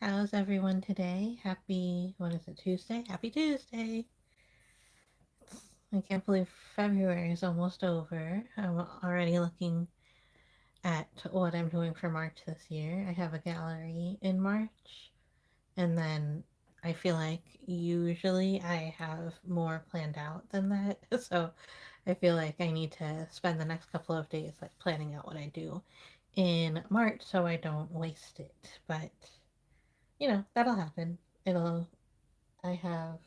How's everyone today? What is it, Tuesday? Happy Tuesday! I can't believe February is almost over. I'm already looking at what I'm doing for March this year. I have a gallery in March, and then I feel like usually I have more planned out than that. So I feel like I need to spend the next couple of days like planning out what I do in March so I don't waste it. But that'll happen. It'll I have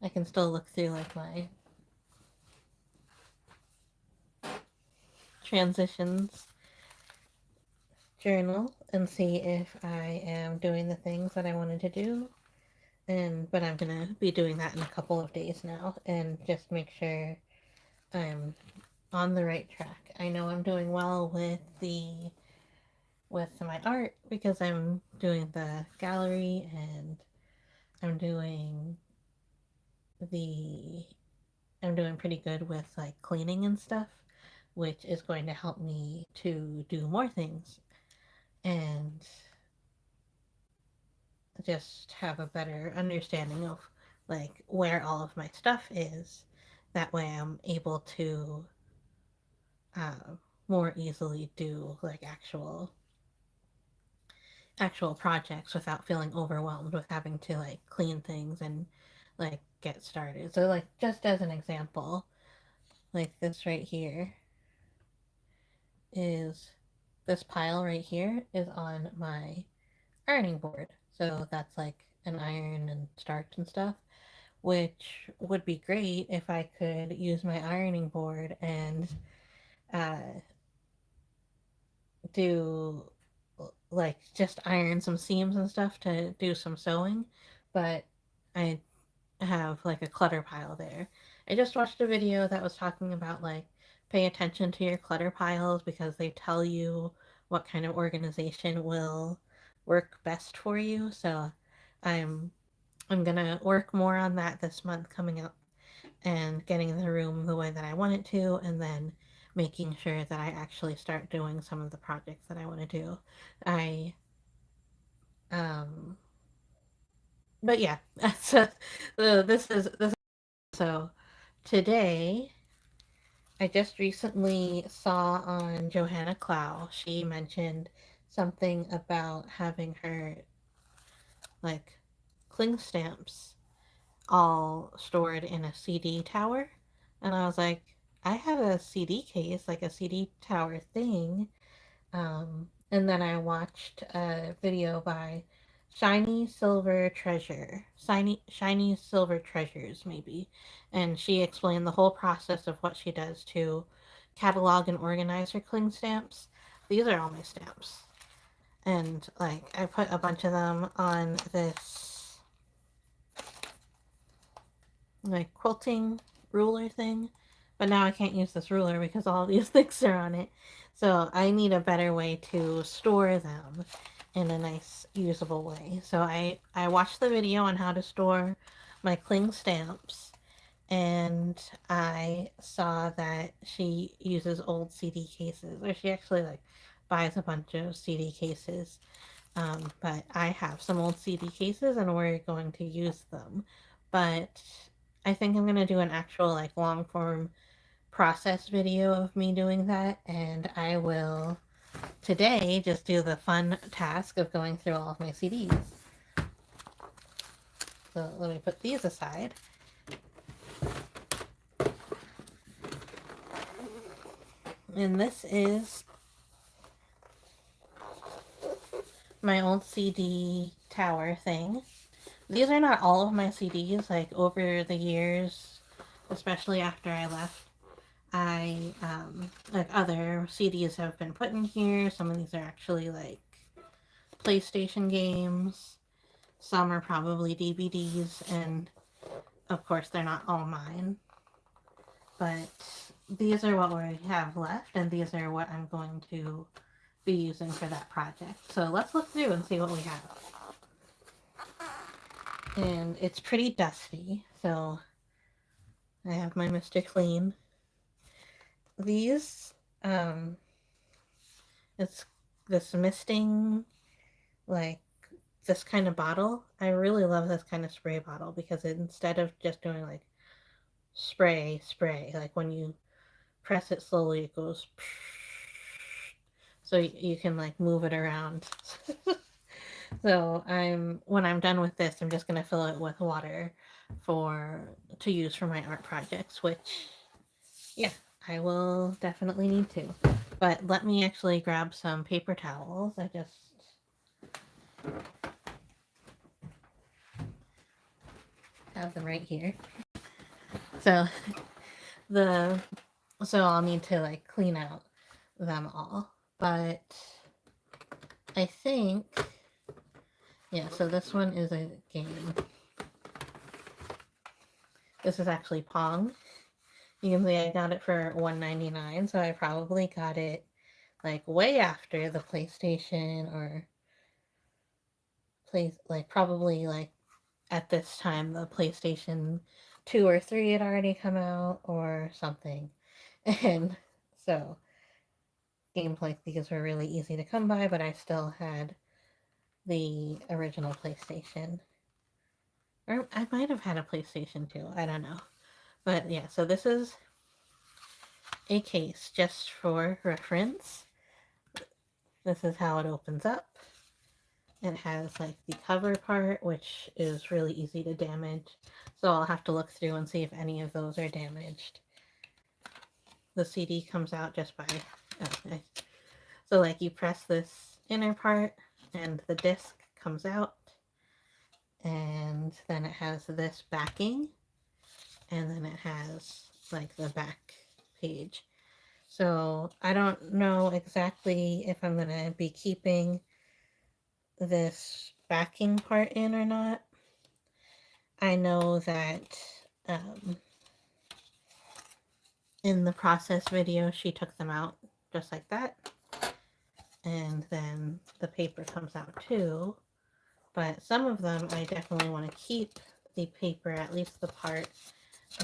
I can still look through like my transitions journal and see if I am doing the things that I wanted to do. But I'm gonna be doing that in a couple of days now and just make sure I'm on the right track. I know I'm doing well with my art because I'm doing the gallery and I'm doing the I'm doing pretty good with like cleaning and stuff, which is going to help me to do more things and just have a better understanding of like where all of my stuff is. That way I'm able to uh, more easily do like actual projects without feeling overwhelmed with having to like clean things and like get started. So like just as an example, like this right here is this pile right here is on my ironing board. So that's like an iron and starch and stuff, which would be great if I could use my ironing board and uh, do like just iron some seams and stuff to do some sewing. But I have like a clutter pile there. I just watched a video that was talking about like pay attention to your clutter piles because they tell you what kind of organization will work best for you. So I'm I'm gonna work more on that this month coming up and getting the room the way that I want it to, and then making sure that I actually start doing some of the projects that I want to do. I um but yeah, so this so today I just recently saw on Johanna Clow, she mentioned something about having her like cling stamps all stored in a CD tower. And I was like, I have a CD case, like a CD tower thing. And then I watched a video by Shiny Silver Treasures, maybe. And she explained the whole process of what she does to catalog and organize her cling stamps. These are all my stamps. And like, I put a bunch of them on this like quilting ruler thing. But now I can't use this ruler because all these things are on it. So I need a better way to store them in a nice usable way. So I watched the video on how to store my cling stamps and I saw that she uses old CD cases or she actually like buys a bunch of CD cases. But I have some old CD cases and we're going to use them. But I think I'm going to do an actual like long form process video of me doing that, and I will today just do the fun task of going through all of my CDs. So let me put these aside. And this is my old CD tower thing. These are not all of my CDs, like over the years, especially after I left. Like other CDs have been put in here. Some of these are actually like PlayStation games. Some are probably DVDs, and of course, they're not all mine. But these are what we have left, and these are what I'm going to be using for that project. So let's look through and see what we have. And it's pretty dusty, so I have my Mr. Clean. These, it's this misting, like this kind of bottle. I really love this kind of spray bottle because instead of just doing like spray, like when you press it slowly, it goes. So you can like move it around. So when I'm done with this, I'm just gonna fill it with water to use for my art projects, which yeah, I will definitely need to. But let me actually grab some paper towels. I just have them right here. So the so I'll need to like clean out them all. But I think yeah, so this one is a game. This is actually Pong. You can see I got it for $1.99, so I probably got it like way after the PlayStation or probably like at this time the PlayStation 2 or 3 had already come out or something. And so games like these were really easy to come by, but I still had the original PlayStation. Or I might have had a PlayStation 2, I don't know. But yeah, so this is a case just for reference. This is how it opens up. It has like the cover part, which is really easy to damage. So I'll have to look through and see if any of those are damaged. The CD comes out just by, okay. So like you press this inner part and the disc comes out. And then it has this backing. And then it has like the back page. So I don't know exactly if I'm going to be keeping this backing part in or not. I know that in the process video, she took them out just like that. And then the paper comes out too. But some of them, I definitely want to keep the paper, at least the part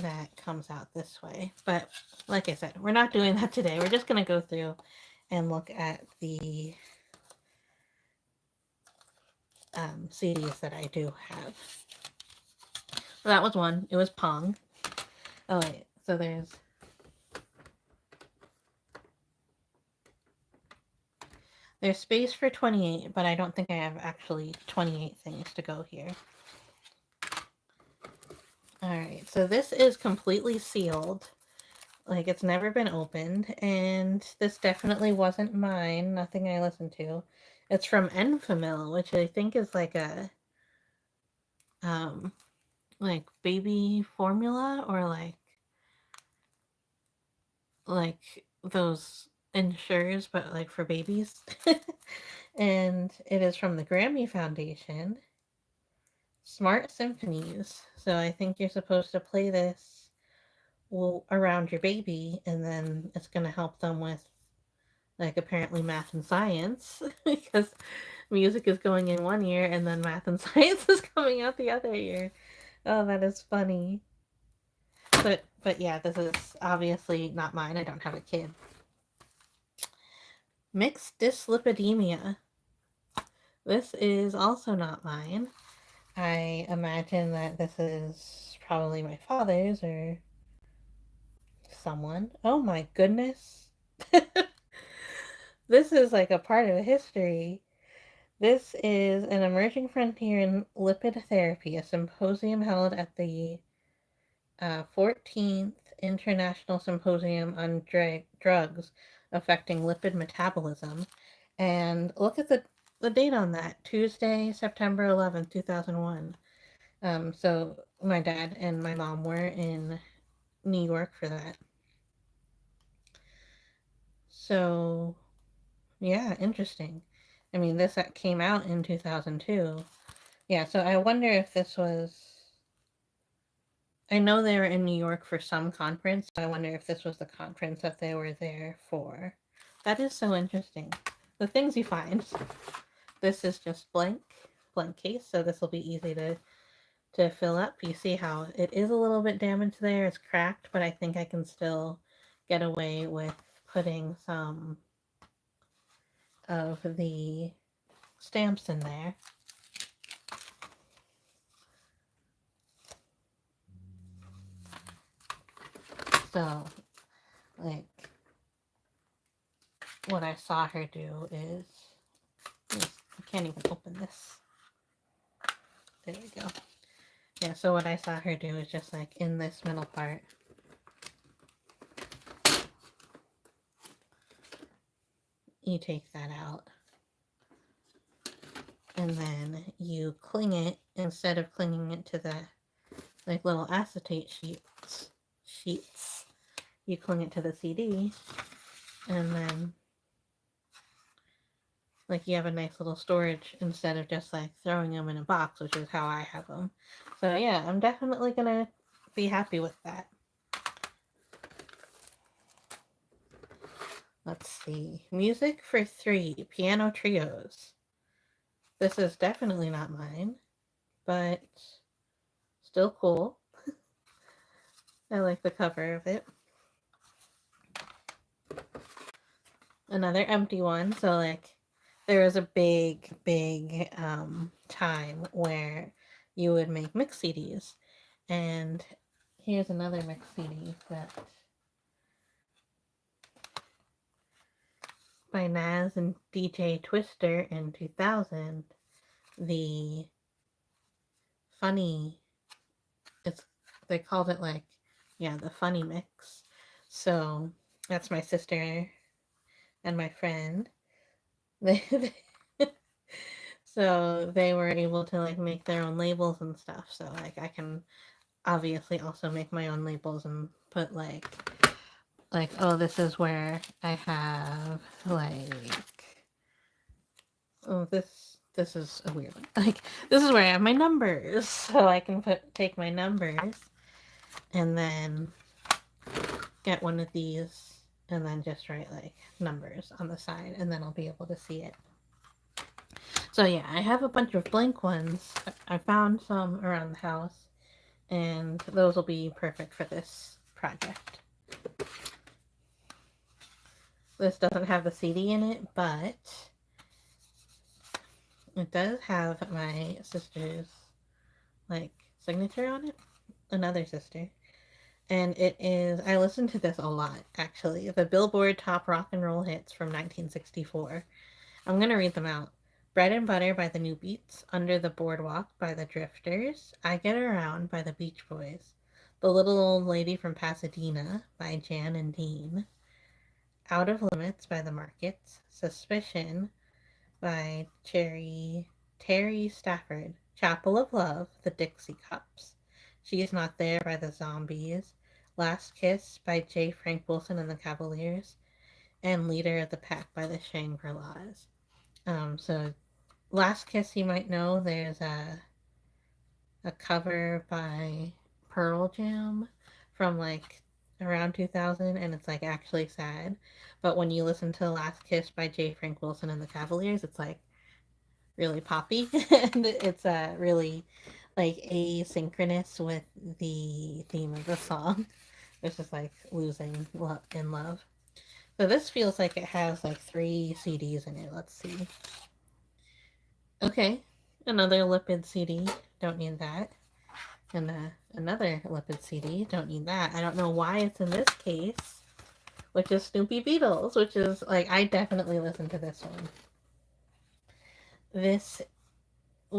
that comes out this way. But like I said, we're not doing that today. We're just going to go through and look at the CDs that I do have. So that was one. It was Pong. Oh, wait. So there's space for 28, but I don't think I have actually 28 things to go here. Alright, so this is completely sealed. Like, it's never been opened, and this definitely wasn't mine. Nothing I listened to. It's from Enfamil, which I think is like a, like baby formula, or like those Ensures, but like for babies. And it is from the Grammy Foundation. Smart Symphonies. So I think you're supposed to play this around your baby, and then it's going to help them with, like, apparently math and science, because music is going in one ear, and then math and science is coming out the other ear. Oh, that is funny. But yeah, this is obviously not mine. I don't have a kid. Mixed dyslipidemia. This is also not mine. I imagine that this is probably my father's or someone. Oh my goodness. This is like a part of history. This is an emerging frontier in lipid therapy, a symposium held at the 14th International Symposium on Drugs Affecting Lipid Metabolism. And look at the date on that, Tuesday, September 11th, 2001. So my dad and my mom were in New York for that. So, yeah, interesting. I mean, this came out in 2002. Yeah, so I wonder if this was... I know they were in New York for some conference, so I wonder if this was the conference that they were there for. That is so interesting. The things you find. This is just blank case, so this will be easy to fill up. You see how it is a little bit damaged there. It's cracked, but I think I can still get away with putting some of the stamps in there. So, like, what I saw her do is, I can't even open this. There we go. Yeah, so what I saw her do is just like in this middle part. You take that out. And then you cling it, instead of clinging it to the like little acetate sheets, you cling it to the CD, and then like you have a nice little storage instead of just like throwing them in a box, which is how I have them. So yeah, I'm definitely gonna be happy with that. Let's see. Music for 3 piano trios. This is definitely not mine, but still cool. I like the cover of it. Another empty one. So like there was a big time where you would make mix CDs. And here's another mix CD that by Naz and DJ Twister in 2000. The funny, it's they called it like, yeah, the funny mix. So that's my sister and my friend. They, so they were able to like make their own labels and stuff. So like I can obviously also make my own labels and put like oh, this is where I have like, oh, this is a weird one. Like this is where I have my numbers. So I can take my numbers and then get one of these and then just write like numbers on the side, and then I'll be able to see it. So yeah, I have a bunch of blank ones. I found some around the house, and those will be perfect for this project. This doesn't have the CD in it, but it does have my sister's like signature on it. Another sister. And it is, I listened to this a lot, actually. The Billboard Top Rock and Roll Hits from 1964. I'm going to read them out. Bread and Butter by the New Beats, Under the Boardwalk by the Drifters, I Get Around by the Beach Boys, The Little Old Lady from Pasadena by Jan and Dean, Out of Limits by the Markets, Suspicion by Terry Stafford, Chapel of Love, the Dixie Cups, She's Not There by the Zombies, Last Kiss by J. Frank Wilson and the Cavaliers, and Leader of the Pack by the Shangri-Las. So Last Kiss, you might know, there's a cover by Pearl Jam from like around 2000, and it's like actually sad. But when you listen to Last Kiss by J. Frank Wilson and the Cavaliers, it's like really poppy, and it's really like asynchronous with the theme of the song. It's just like losing in love. So this feels like it has like 3 CDs in it. Let's see. Okay, another Lipid CD. Don't need that. And another Lipid CD. Don't need that. I don't know why it's in this case, which is Snoopy Beatles, which is like, I definitely listened to this one. This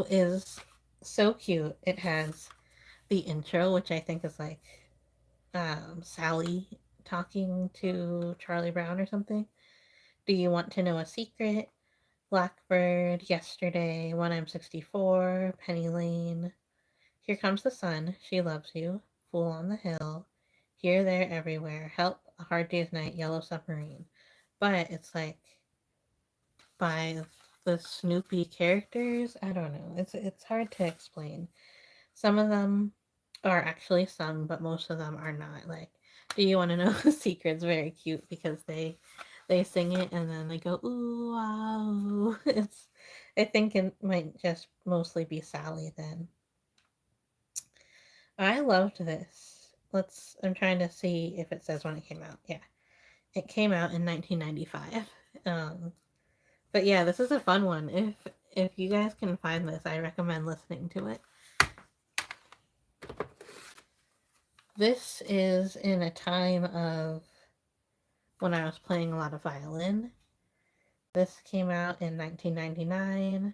is so cute. It has the intro, which I think is like Sally talking to Charlie Brown or something. Do you want to know a secret? Blackbird, Yesterday, When I'm 64, Penny Lane. Here Comes the Sun, She Loves You, Fool on the Hill, Here, There, Everywhere, Help, A Hard Day's Night, Yellow Submarine. But it's like by the Snoopy characters. I don't know. It's hard to explain. Some of them are actually sung, but most of them are not. Like, Do You Want to Know a Secret's very cute because they sing it and then they go ooh wow. I think it might just mostly be Sally then. I loved this. I'm trying to see if it says when it came out. Yeah. It came out in 1995. But yeah, this is a fun one. If you guys can find this, I recommend listening to it. This is in a time of when I was playing a lot of violin. This came out in 1999,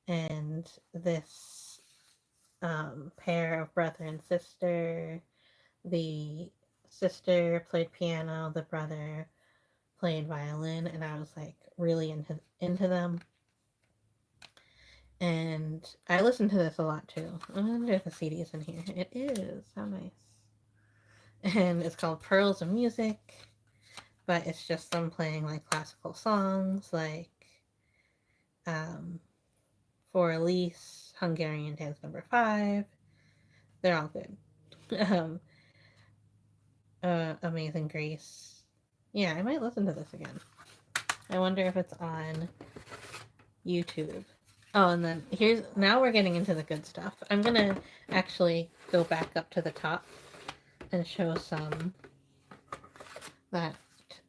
and this pair of brother and sister, the sister played piano, the brother played violin, and I was like really into them. And I listened to this a lot too. I wonder if the CD is in here. It is. How nice. And it's called Pearls of Music, but it's just them playing like classical songs like um, For Elise, Hungarian Dance Number 5. They're all good. um, Amazing Grace. Yeah, I might listen to this again. I wonder if it's on YouTube. Oh, and then now we're getting into the good stuff. I'm gonna actually go back up to the top and show some that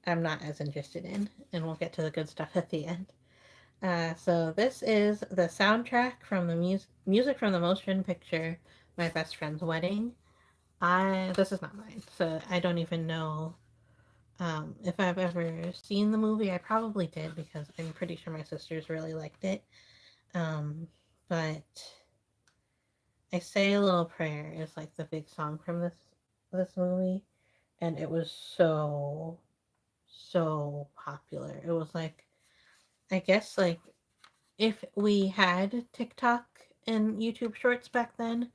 I'm not as interested in, and we'll get to the good stuff at the end. So this is the soundtrack from the music from the motion picture My Best Friend's Wedding. This is not mine, so I don't even know if I've ever seen the movie. I probably did because I'm pretty sure my sisters really liked it. But I Say a Little Prayer is like the big song from this movie, and it was so popular. It was like, I guess like if we had TikTok and YouTube Shorts back then,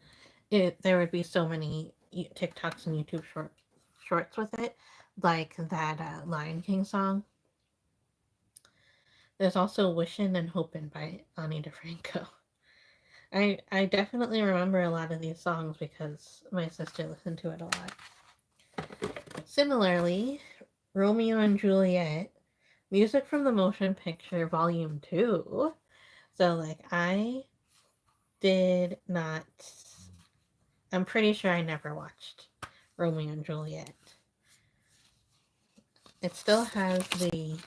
there would be so many TikToks and YouTube shorts with it, like that Lion King song. There's also Wishin' and Hopin' by Ani DeFranco. I definitely remember a lot of these songs because my sister listened to it a lot. Similarly, Romeo and Juliet, music from the motion picture Volume 2. So, like, did not. I'm pretty sure I never watched Romeo and Juliet. It still has the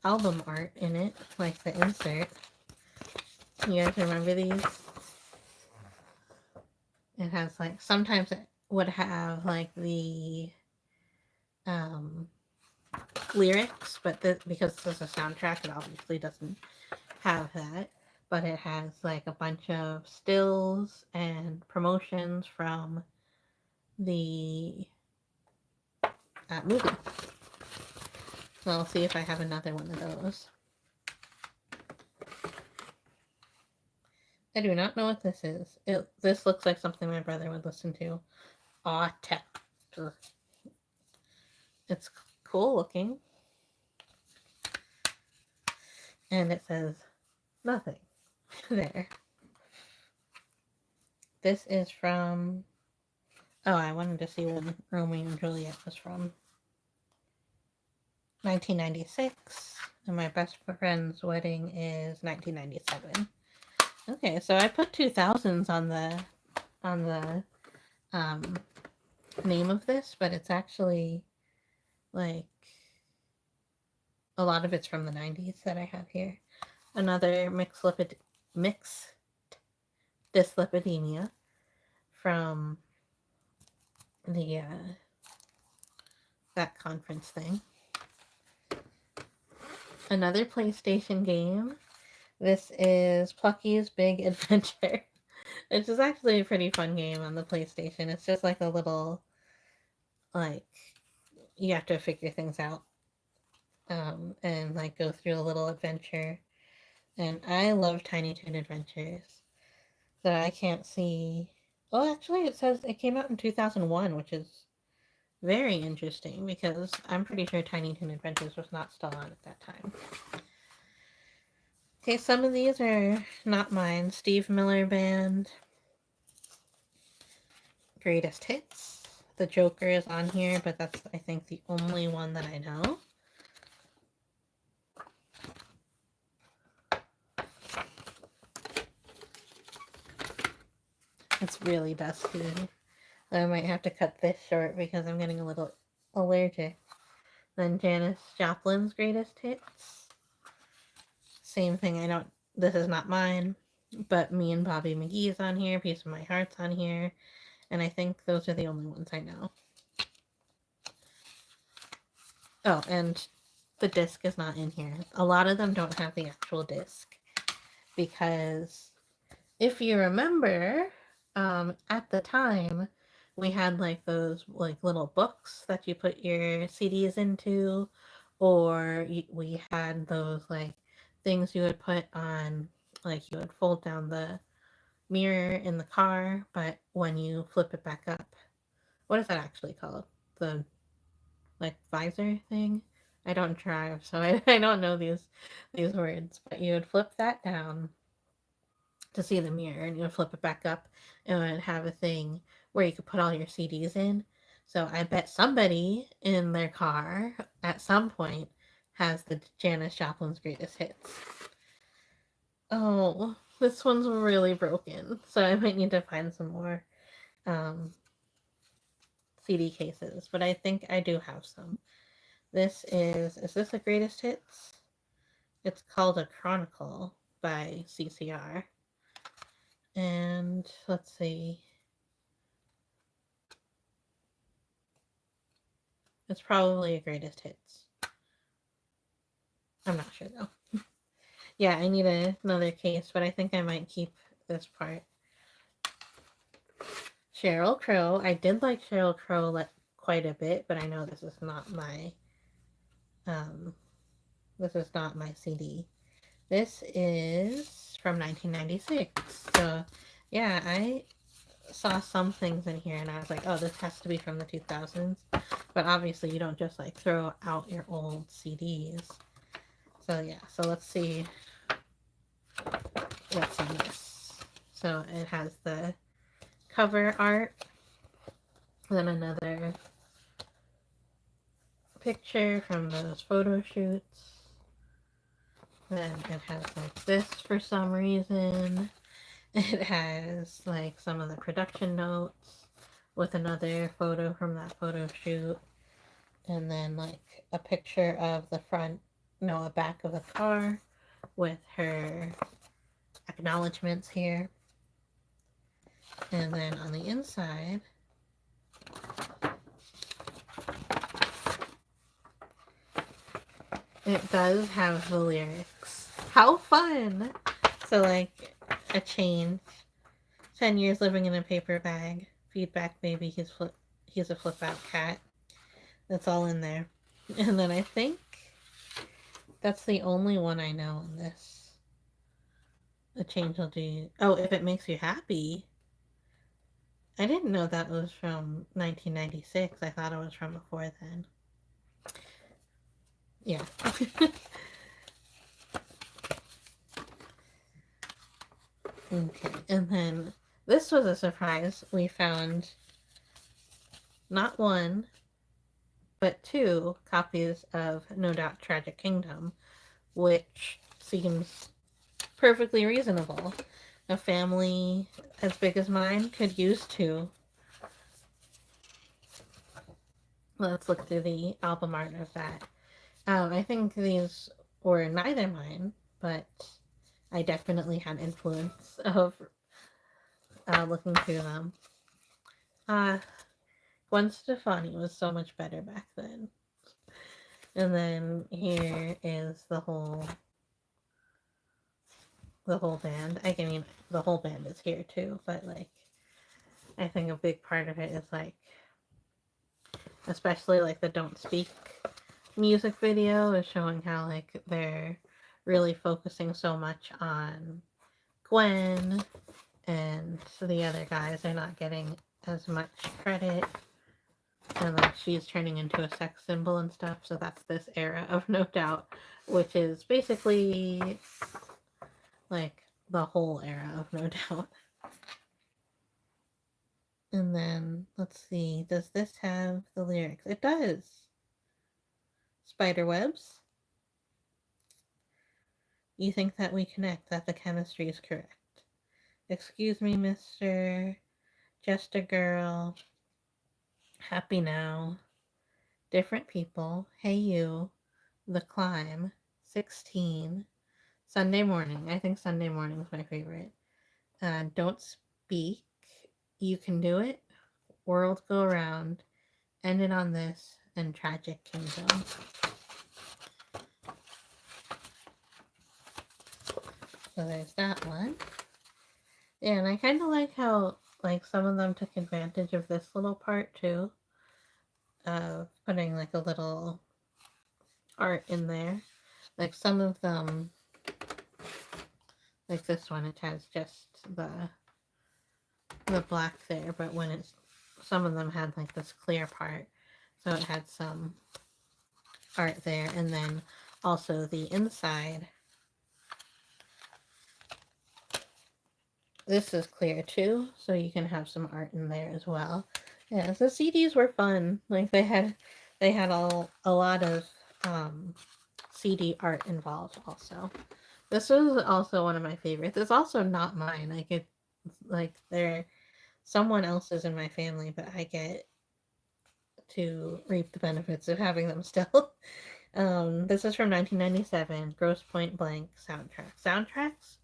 album art in it, like the insert. You guys remember these? It has like, sometimes it would have like the um, lyrics, but because this is a soundtrack, it obviously doesn't have that. But it has like a bunch of stills and promotions from the movie. So I'll see if I have another one of those. I do not know what this is. This looks like something my brother would listen to. Aw, tech. It's cool looking. And it says nothing there. This is from... Oh, I wanted to see when Romeo and Juliet was from. 1996. And My Best Friend's Wedding is 1997. Okay, so I put 2000s on the name of this, but it's actually like a lot of it's from the 90s that I have here. Another mixed dyslipidemia from the that conference thing. Another PlayStation game. This is Plucky's Big Adventure, which is actually a pretty fun game on the PlayStation. It's just like a little, like, you have to figure things out and like go through a little adventure. And I love Tiny Toon Adventures. So I can't see. Oh, actually, it says it came out in 2001, which is very interesting because I'm pretty sure Tiny Toon Adventures was not still on at that time. Okay, some of these are not mine. Steve Miller Band, Greatest Hits. The Joker is on here, but that's, I think, the only one that I know. It's really dusty. I might have to cut this short because I'm getting a little allergic. Then Janis Joplin's Greatest Hits. Same thing, this is not mine, but Me and Bobby McGee's on here, Piece of My Heart's on here, And I think those are the only ones I know. Oh, and the disc is not in here. A lot of them don't have the actual disc because if you remember, at the time, we had like those like little books that you put your CDs into, or we had those like things you would put on, like you would fold down the mirror in the car, but when you flip it back up, what is that actually called? The like visor thing? I don't drive, so I don't know these words, but you would flip that down to see the mirror, and you would flip it back up and it would have a thing where you could put all your CDs in. So I bet somebody in their car at some point has the Janis Joplin's Greatest Hits. Oh, this one's really broken, so I might need to find some more um, CD cases, but I think I do have some. Is this a Greatest Hits? It's called A Chronicle by CCR. And let's see. It's probably a Greatest Hits. I'm not sure though. Yeah, I need another case, but I think I might keep this part. Sheryl Crow. I did like Sheryl Crow quite a bit, but I know this is not my um CD. This is from 1996. So, yeah, I saw some things in here and I was like, oh, this has to be from the 2000s. But obviously, you don't just like throw out your old CDs. So, yeah, so let's see what's in this. So, it has the cover art, then another picture from those photo shoots. Then it has like this for some reason. It has like some of the production notes with another photo from that photo shoot. And then like a picture of the front, no, a back of the car with her acknowledgments here. And then on the inside, it does have the lyrics. How fun! So like a change. 10 years living in a paper bag. Feedback baby, he's a flip out cat. That's all in there. And then I think that's the only one I know in this. A change will do. Oh, if it makes you happy. I didn't know that was from 1996. I thought it was from before then. Yeah. Okay. And then this was a surprise. We found not one, but two copies of No Doubt Tragic Kingdom, which seems perfectly reasonable. A family as big as mine could use two. Let's look through the album art of that. I think these were neither mine, but I definitely had influence of looking through them. Gwen Stefani was so much better back then. And then here is the whole band. I mean, the whole band is here too, but like, I think a big part of it is like, especially like the Don't Speak music video is showing how like they're really focusing so much on Gwen, and so the other guys are not getting as much credit, and like she's turning into a sex symbol and stuff. So that's this era of No Doubt, which is basically like the whole era of No Doubt. And then let's see, does this have the lyrics? It does. Spiderwebs. You think that we connect, that the chemistry is correct. Excuse me, mister. Just a girl. Happy now. Different people. Hey you. The Climb. 16. Sunday Morning. I think Sunday Morning is my favorite. Don't Speak. You Can Do It. World Go Round, Ended on This, and Tragic Kingdom. So there's that one. Yeah, and I kind of like how like some of them took advantage of this little part too, of putting like a little art in there. Like some of them, like this one, it has just the black there, but when it's some of them had like this clear part, so it had some art there, and then also the inside. This is clear too, so you can have some art in there as well. Yeah, the CDs were fun. Like they had a lot of CD art involved also. This was also one of my favorites. It's also not mine. Like they're someone else's in my family, but I get to reap the benefits of having them still. This is from 1997, Grosse Pointe Blank soundtrack. Soundtracks,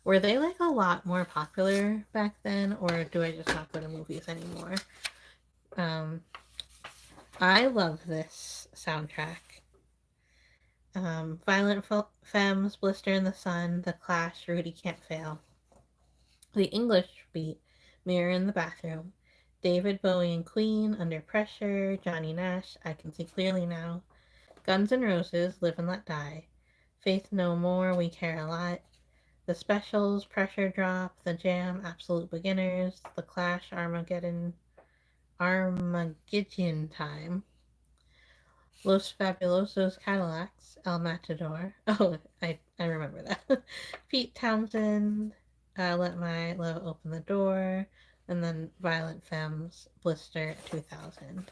were they like a lot more popular back then, or do I just not go to movies anymore? Um, I love this soundtrack. Violent Femmes, Blister in the Sun, The Clash, Rudy Can't Fail. The English Beat, Mirror in the Bathroom. David Bowie and Queen, Under Pressure. Johnny Nash, I Can See Clearly Now. Guns N' Roses, Live and Let Die. Faith No More, We Care a Lot. The Specials, Pressure Drop. The Jam, Absolute Beginners. The Clash, Armageddon Time. Los Fabulosos Cadillacs, El Matador. Oh, I remember that. Pete Townsend, Let My Love Open the Door. And then Violent Femmes, Blister 2000.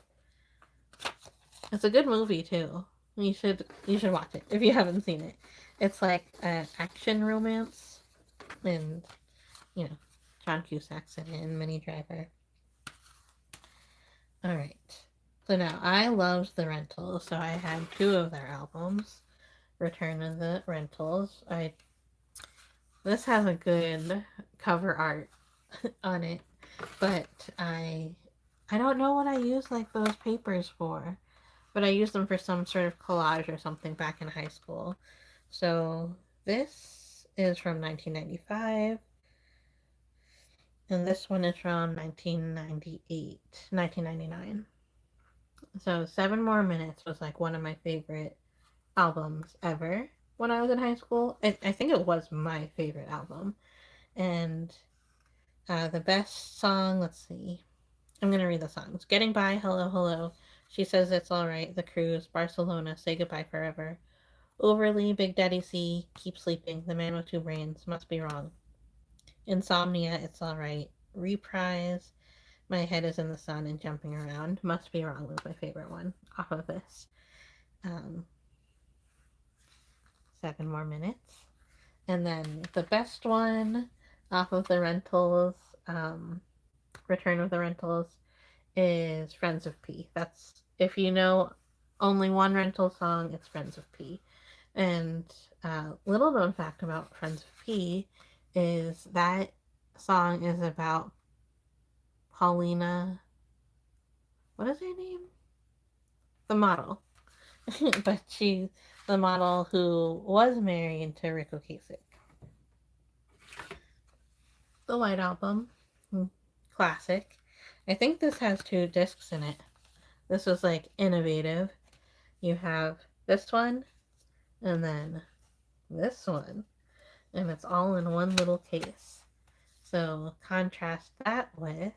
It's a good movie too. You should watch it if you haven't seen it. It's like an action romance, and you know, John Cusack's in it and Minnie Driver. All right. So now I loved the Rentals, so I had two of their albums. Return of the Rentals. This has a good cover art on it, but I don't know what I use like those papers for. But I used them for some sort of collage or something back in high school. So this is from 1995, and this one is from 1999. So 7 More Minutes was like one of my favorite albums ever when I was in high school. I think it was my favorite album. And the best song, let's see. I'm going to read the songs. Getting By, Hello, Hello. She Says It's Alright, The Cruise, Barcelona, Say Goodbye Forever. Overly, Big Daddy C, Keep Sleeping, The Man with Two Brains, Must Be Wrong. Insomnia, It's Alright. Reprise, My Head is in the Sun and Jumping Around. Must Be Wrong was my favorite one off of this. Um, 7 More Minutes. And then the best one off of the Rentals, Return of the Rentals, is Friends of P. That's, if you know only one Rental song, it's Friends of P. And little known fact about Friends of P is that song is about Paulina. What is her name? The model. But she's the model who was married to Rick Ocasek. The White Album. Classic. I think this has 2 discs in it. This was like innovative. You have this one and then this one. And it's all in one little case. So contrast that with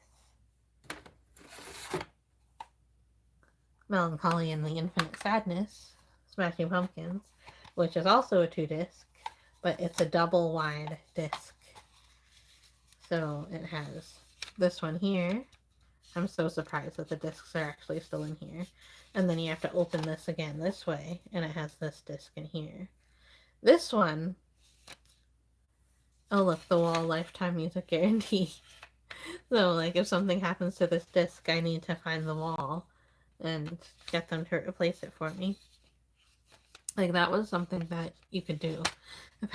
Melancholy and the Infinite Sadness, Smashing Pumpkins, which is also a 2-disc, but it's a double wide disc. So it has this one here. I'm so surprised that the discs are actually still in here. And then you have to open this again this way, and it has this disc in here. This one, oh look, the wall lifetime music guarantee. So like if something happens to this disc, I need to find the wall and get them to replace it for me. Like that was something that you could do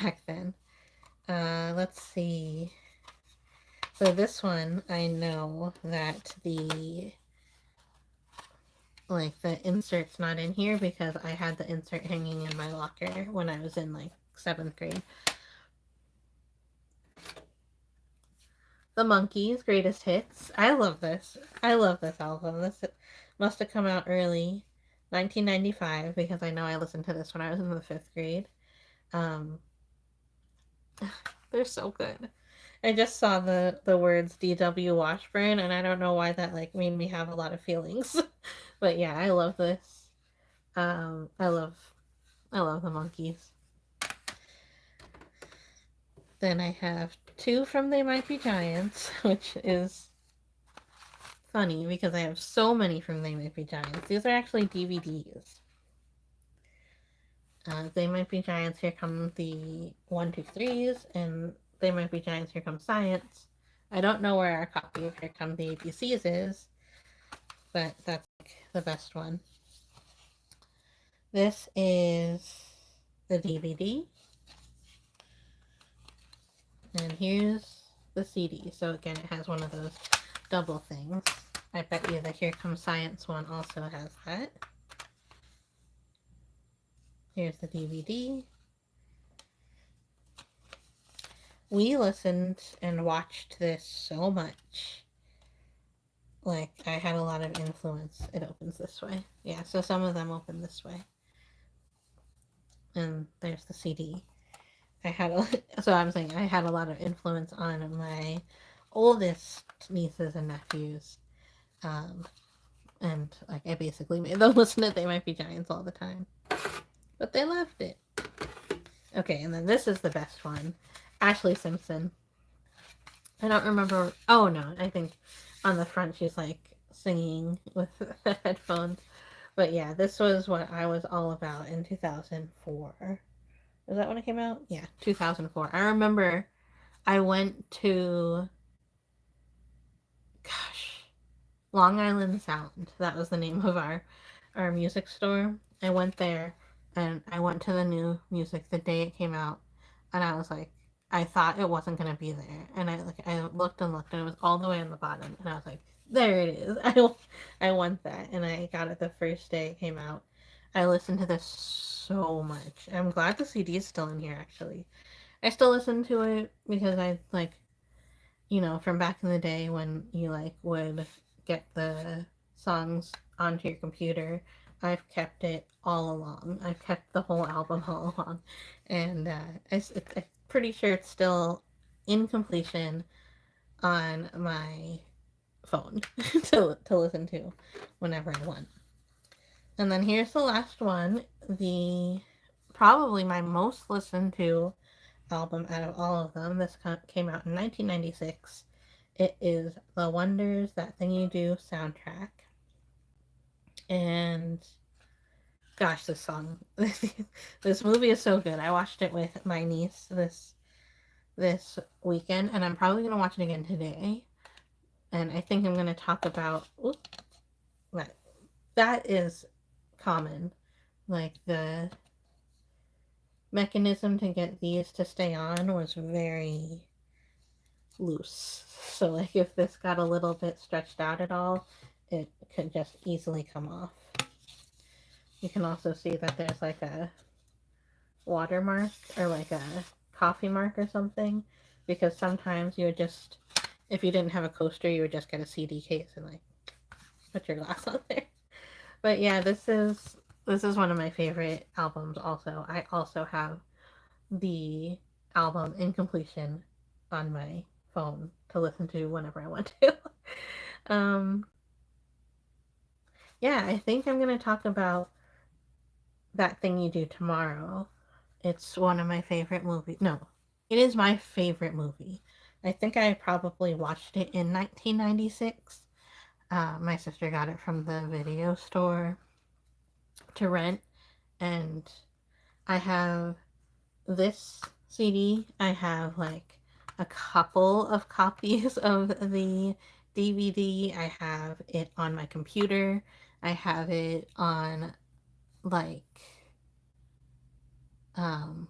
back then. Let's see. So this one, I know that the insert's not in here because I had the insert hanging in my locker when I was in like 7th grade. The Monkees, Greatest Hits. I love this. I love this album. This must have come out early, 1995, because I know I listened to this when I was in the 5th grade. Um, they're so good. I just saw the words D.W. Washburn, and I don't know why that like made me have a lot of feelings. But yeah, I love this. I love the Monkees. Then I have two from They Might Be Giants, which is funny because I have so many from They Might Be Giants. These are actually DVDs. They Might Be Giants, Here Come the 1, 2, 3s, and They Might Be Giants, Here Comes Science. I don't know where our copy of Here Come the ABCs is, but that's like the best one. This is the DVD. And here's the CD. So again, it has one of those double things. I bet you the Here Comes Science one also has that. Here's the DVD. We listened and watched this so much. Like, I had a lot of influence. It opens this way. Yeah, so some of them open this way. And there's the CD. So I'm saying I had a lot of influence on my oldest nieces and nephews. And like I basically made them listen to They Might Be Giants all the time. But they loved it. Okay, and then this is the best one. Ashlee Simpson. I don't remember. Oh no, I think on the front she's like singing with the headphones. But yeah, this was what I was all about in 2004. Is that when it came out? Yeah, 2004. I remember I went to, gosh, Long Island Sound. That was the name of our music store. I went there and I went to the new music the day it came out, and I was like, I thought it wasn't gonna be there, and I looked and looked, and it was all the way on the bottom, and I was like, there it is. I want that, and I got it the first day it came out. I listened to this so much. I'm glad the CD is still in here. Actually, I still listen to it because I like, from back in the day when you like would get the songs onto your computer. I've kept it all along. I've kept the whole album all along, and I'm pretty sure it's still in completion on my phone to listen to whenever I want. And then here's the last one, the probably my most listened to album out of all of them. This came out in 1996. It is The Wonders, That Thing You Do soundtrack. And gosh, this song, this movie is so good. I watched it with my niece this weekend, and I'm probably gonna watch it again today. And I think I'm gonna talk about that is common, like the mechanism to get these to stay on was very loose. So like if this got a little bit stretched out at all, it could just easily come off. You can also see that there's like a watermark or like a coffee mark or something, because sometimes you would just, if you didn't have a coaster, you would just get a CD case and like put your glass on there. But yeah, this is one of my favorite albums also. I also have the album in completion on my phone to listen to whenever I want to. um, yeah, I think I'm going to talk about That Thing You Do Tomorrow. It's one of my favorite movies. No, it is my favorite movie. I think I probably watched it in 1996. My sister got it from the video store to rent, and I have this CD. I have like a couple of copies of the DVD. I have it on my computer. I have it on like um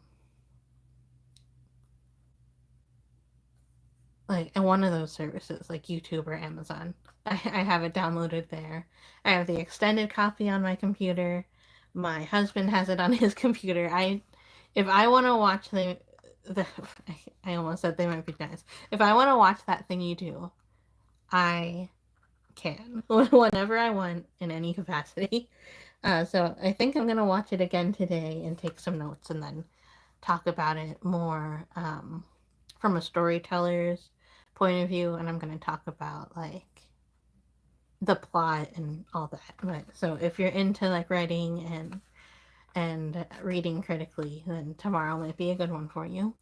like in one of those services, like YouTube or Amazon. I have it downloaded there. I have the extended copy on my computer. My husband has it on his computer. If I want to watch the, I almost said they might be nice. If I want to watch that thing you do, I can whenever I want in any capacity. So I think I'm gonna watch it again today and take some notes and then talk about it more from a storyteller's point of view, and I'm gonna talk about like the plot and all that. But so if you're into like writing and reading critically, then tomorrow might be a good one for you.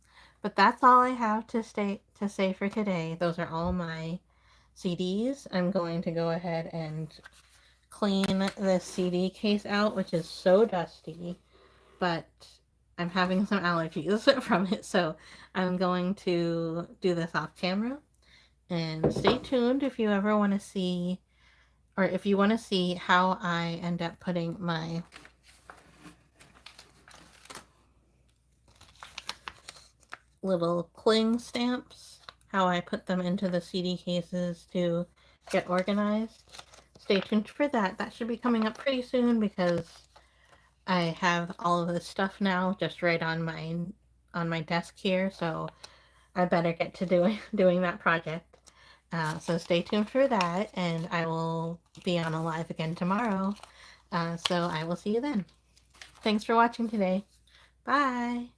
But that's all I have to say for today. Those are all my CDs. I'm going to go ahead and clean this CD case out, which is so dusty, but I'm having some allergies from it, so I'm going to do this off camera. And stay tuned if you ever want to see, or if you want to see how I end up putting my little cling stamps, how I put them into the CD cases to get organized. Stay tuned for that. That should be coming up pretty soon because I have all of this stuff now just right on my desk here, so I better get to doing that project. So stay tuned for that, and I will be on a live again tomorrow. So I will see you then. Thanks for watching today. Bye.